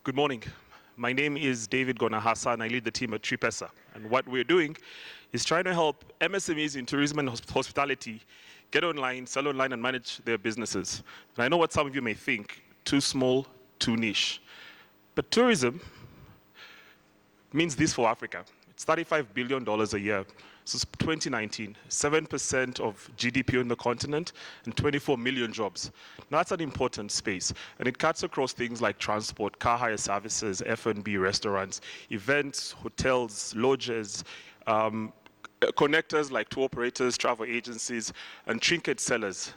Good morning. My name is David Gonahasa, and I lead the team at Tripesa. And what we're doing is trying to help MSMEs in tourism and hospitality get online, sell online, and manage their businesses. And I know what some of you may think, too small, too niche. But tourism means this for Africa. It's $35 billion a year. This is 2019, 7% of GDP on the continent and 24 million jobs. Now that's an important space, and it cuts across things like transport, car hire services, F&B, restaurants, events, hotels, lodges, connectors like tour operators, travel agencies, and trinket sellers.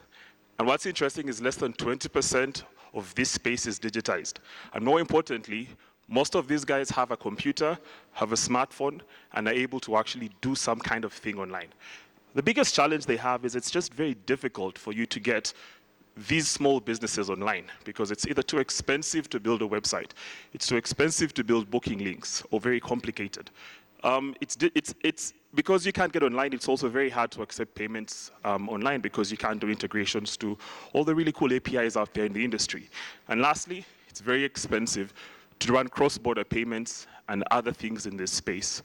And what's interesting is less than 20% of this space is digitized. And more importantly, most of these guys have a computer, have a smartphone, and are able to actually do some kind of thing online. The biggest challenge they have is it's just very difficult for you to get these small businesses online because it's either too expensive to build a website, it's too expensive to build booking links, or very complicated. It's because you can't get online, it's also very hard to accept payments online because you can't do integrations to all the really cool APIs out there in the industry. And lastly, it's very expensive to run cross-border payments and other things in this space.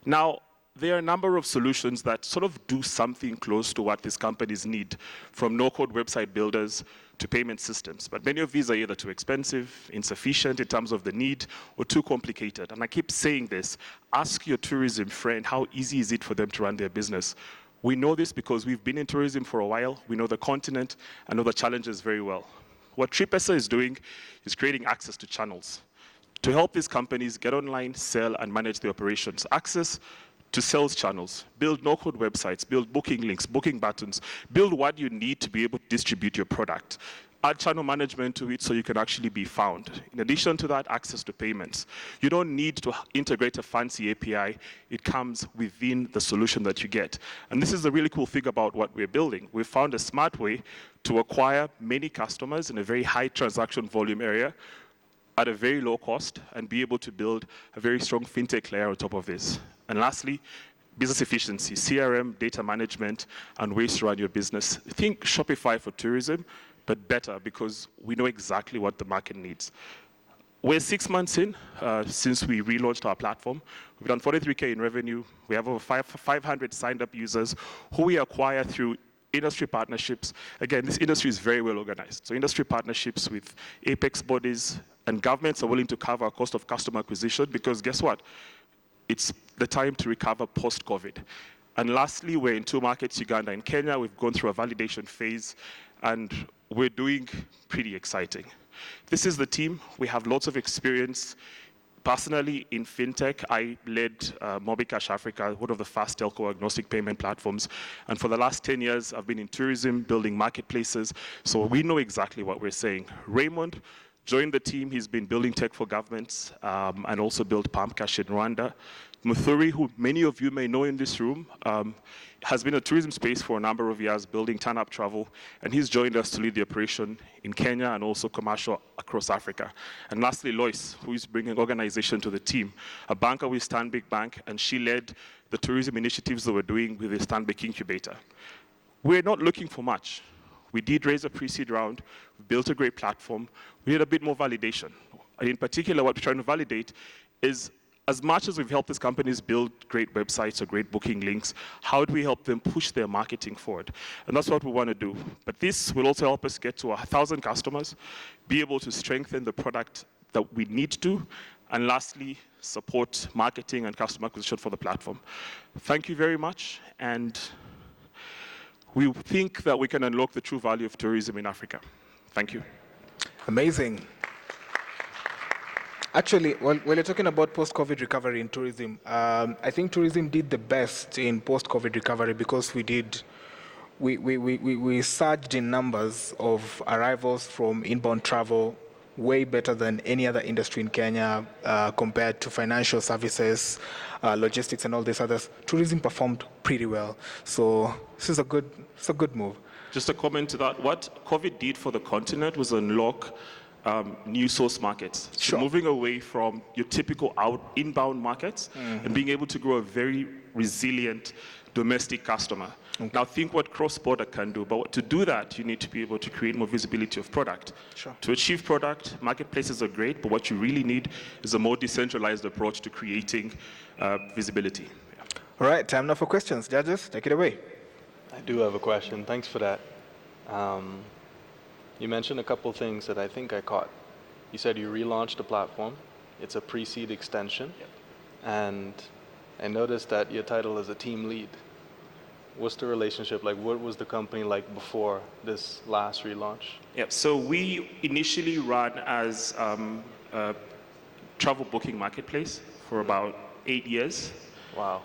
Now, there are a number of solutions that sort of do something close to what these companies need, from no-code website builders to payment systems. But many of these are either too expensive, insufficient in terms of the need, or too complicated. And I keep saying this, ask your tourism friend how easy is it for them to run their business. We know this because we've been in tourism for a while, we know the continent, and know the challenges very well. What Tripesa is doing is creating access to channels to help these companies get online, sell, and manage their operations. Access to sales channels, build no-code websites, build booking links, booking buttons, build what you need to be able to distribute your product. Add channel management to it so you can actually be found. In addition to that, access to payments. You don't need to integrate a fancy API. It comes within the solution that you get. And this is the really cool thing about what we're building. We found a smart way to acquire many customers in a very high transaction volume area at a very low cost and be able to build a very strong fintech layer on top of this. And lastly, business efficiency, CRM, data management, and ways to run your business. Think Shopify for tourism, but better because we know exactly what the market needs. We're 6 months in since we relaunched our platform. We've done 43K in revenue. We have over 500 signed up users who we acquire through industry partnerships. Again, this industry is very well organized. So industry partnerships with apex bodies and governments are willing to cover our cost of customer acquisition because guess what? It's the time to recover post-COVID. And lastly, we're in 2 markets, Uganda and Kenya. We've gone through a validation phase and we're doing pretty exciting. This is the team. We have lots of experience. Personally, in fintech, I led Mobicash Africa, one of the fast telco agnostic payment platforms. And for the last 10 years, I've been in tourism, building marketplaces. So we know exactly what we're saying. Raymond joined the team. He's been building tech for governments and also built Palmcash in Rwanda. Muthuri, who many of you may know in this room, has been in the tourism space for a number of years, building turn-up travel, and he's joined us to lead the operation in Kenya and also commercial across Africa. And lastly, Lois, who is bringing organization to the team, a banker with Stanbic Bank, and she led the tourism initiatives that we're doing with the Stanbic Incubator. We're not looking for much. We did raise a pre-seed round, we built a great platform, we need a bit more validation. In particular, what we're trying to validate is as much as we've helped these companies build great websites or great booking links, how do we help them push their marketing forward? And that's what we want to do. But this will also help us get to 1,000 customers, be able to strengthen the product that we need to, and lastly, support marketing and customer acquisition for the platform. Thank you very much, and we think that we can unlock the true value of tourism in Africa. Thank you. Amazing. Actually, while you're talking about post-COVID recovery in tourism, I think tourism did the best in post-COVID recovery because we surged in numbers of arrivals from inbound travel, way better than any other industry in Kenya compared to financial services, logistics, and all these others. Tourism performed pretty well, so this is a good move. Just a comment to that. What COVID did for the continent was unlock new source markets. Sure. So moving away from your typical inbound markets and being able to grow a very resilient domestic customer. Now think what cross-border can do, but to do that, you need to be able to create more visibility of product. Sure. To achieve product, marketplaces are great, but what you really need is a more decentralized approach to creating visibility. Yeah. All right, time now for questions. Judges, take it away. I do have a question. Thanks for that. You mentioned a couple things that I think I caught. You said you relaunched the platform. It's a pre-seed extension. Yep. And I noticed that your title is a team lead. What's the relationship like? What was the company like before this last relaunch? Yeah, so we initially ran as a travel booking marketplace for about 8 years. Wow.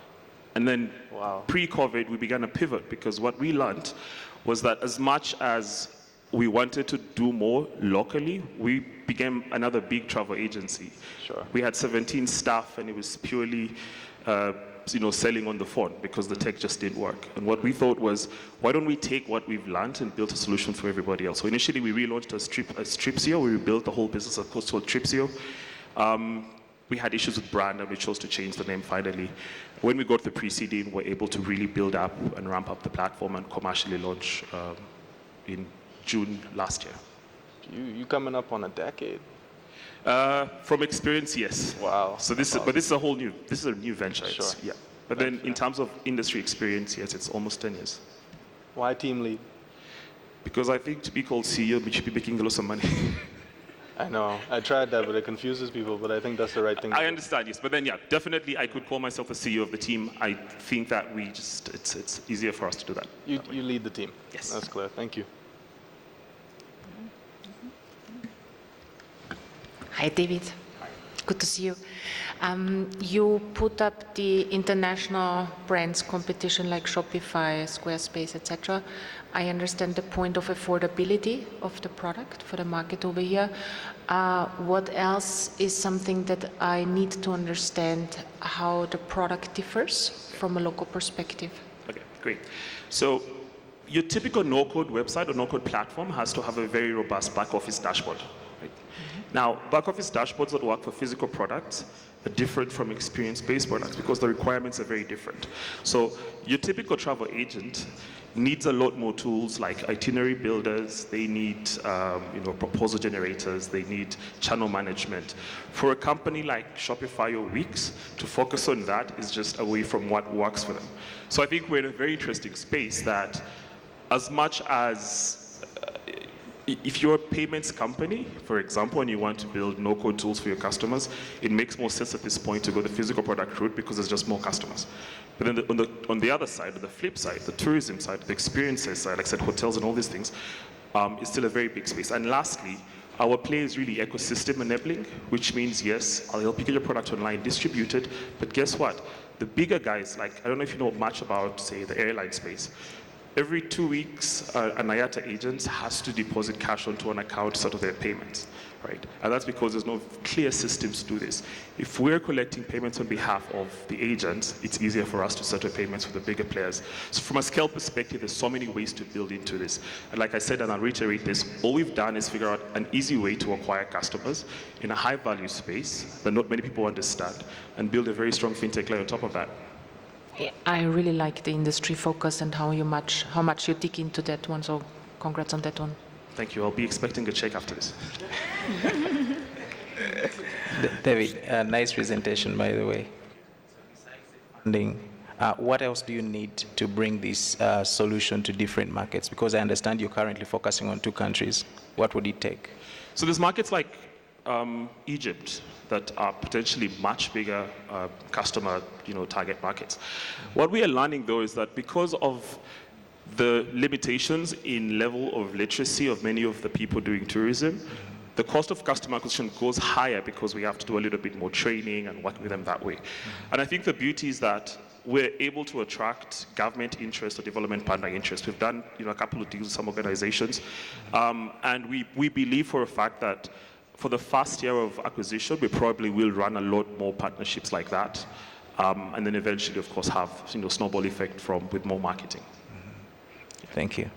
And then Wow. pre-COVID, we began a pivot because what we learned was that as much as we wanted to do more locally, we became another big travel agency. Sure. We had 17 staff, and it was purely selling on the phone because the tech just didn't work. And what we thought was, why don't we take what we've learned and build a solution for everybody else? So initially, we relaunched as Tripesa. We rebuilt the whole business of course called Tripesa. We had issues with brand, and we chose to change the name finally. When we got the pre-seeding, we're able to really build up and ramp up the platform and commercially launch in June last year. You coming up on a decade. From experience, yes. Wow. So this is a whole new, this is a new venture. Sure. Yeah. But then in terms of industry experience, yes, it's almost 10 years. Why team lead? Because I think to be called CEO, you should be making lots of money. I know. I tried that, but it confuses people, but I think that's the right thing to I do. understand, yes. But then, yeah, definitely I could call myself the CEO of the team. I think that it's easier for us to do that. You lead the team. Yes. That's clear. Thank you. Hi, David. Good to see you. You put up the international brands competition like Shopify, Squarespace, etc. I understand the point of affordability of the product for the market over here. What else is something that I need to understand how the product differs from a local perspective? Okay, great. So your typical no-code website or no-code platform has to have a very robust back-office dashboard. Right? Now, back-office dashboards that work for physical products are different from experience-based products because the requirements are very different. So your typical travel agent needs a lot more tools like itinerary builders, they need proposal generators, they need channel management. For a company like Shopify or Wix, to focus on that is just away from what works for them. So I think we're in a very interesting space that as much as if you're a payments company, for example, and you want to build no-code tools for your customers, it makes more sense at this point to go the physical product route because there's just more customers. But then on the other side, the flip side, the tourism side, the experiences side, like I said, hotels and all these things, is still a very big space. And lastly, our play is really ecosystem enabling, which means, yes, I'll help you get your product online, distributed, but guess what? The bigger guys, like, I don't know if you know much about, say, the airline space, every 2 weeks, an IATA agent has to deposit cash onto an account to settle their payments, right? And that's because there's no clear systems to do this. If we're collecting payments on behalf of the agents, it's easier for us to settle payments with the bigger players. So from a scale perspective, there's so many ways to build into this. And like I said, and I'll reiterate this, all we've done is figure out an easy way to acquire customers in a high-value space that not many people understand, and build a very strong fintech layer on top of that. Yeah, I really like the industry focus and how much you dig into that one. So congrats on that one. Thank you. I'll be expecting a check after this. David, nice presentation, by the way. Funding. What else do you need to bring this solution to different markets? Because I understand you're currently focusing on 2 countries. What would it take? So there's markets like Egypt that are potentially much bigger customer, target markets. What we are learning though is that because of the limitations in level of literacy of many of the people doing tourism, the cost of customer acquisition goes higher because we have to do a little bit more training and work with them that way. And I think the beauty is that we're able to attract government interest or development partner interest. We've done a couple of deals with some organizations, and we believe for a fact that for the first year of acquisition, we probably will run a lot more partnerships like that, and then eventually, of course, have snowball effect with more marketing. Thank you.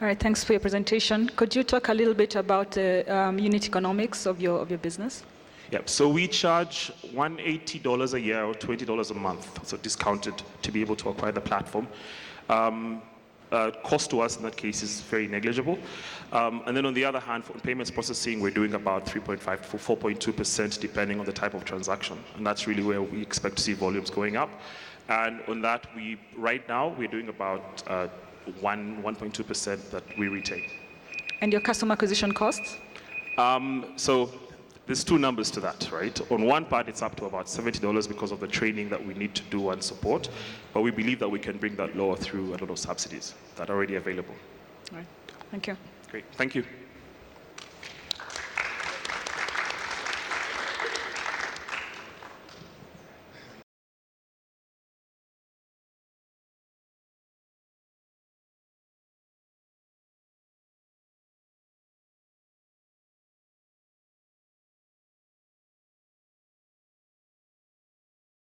All right, thanks for your presentation. Could you talk a little bit about the unit economics of your business? Yep. So we charge $180 a year or $20 a month, so discounted to be able to acquire the platform. Cost to us in that case is very negligible. And then on the other hand, for payments processing, we're doing about 3.5 to 4.2% depending on the type of transaction. And that's really where we expect to see volumes going up. And on that, right now, we're doing about 1.2% that we retain. And your customer acquisition costs? So there's two numbers to that, right? On one part, it's up to about $70 because of the training that we need to do and support, but we believe that we can bring that lower through a lot of subsidies that are already available. All right. Thank you. Great, thank you.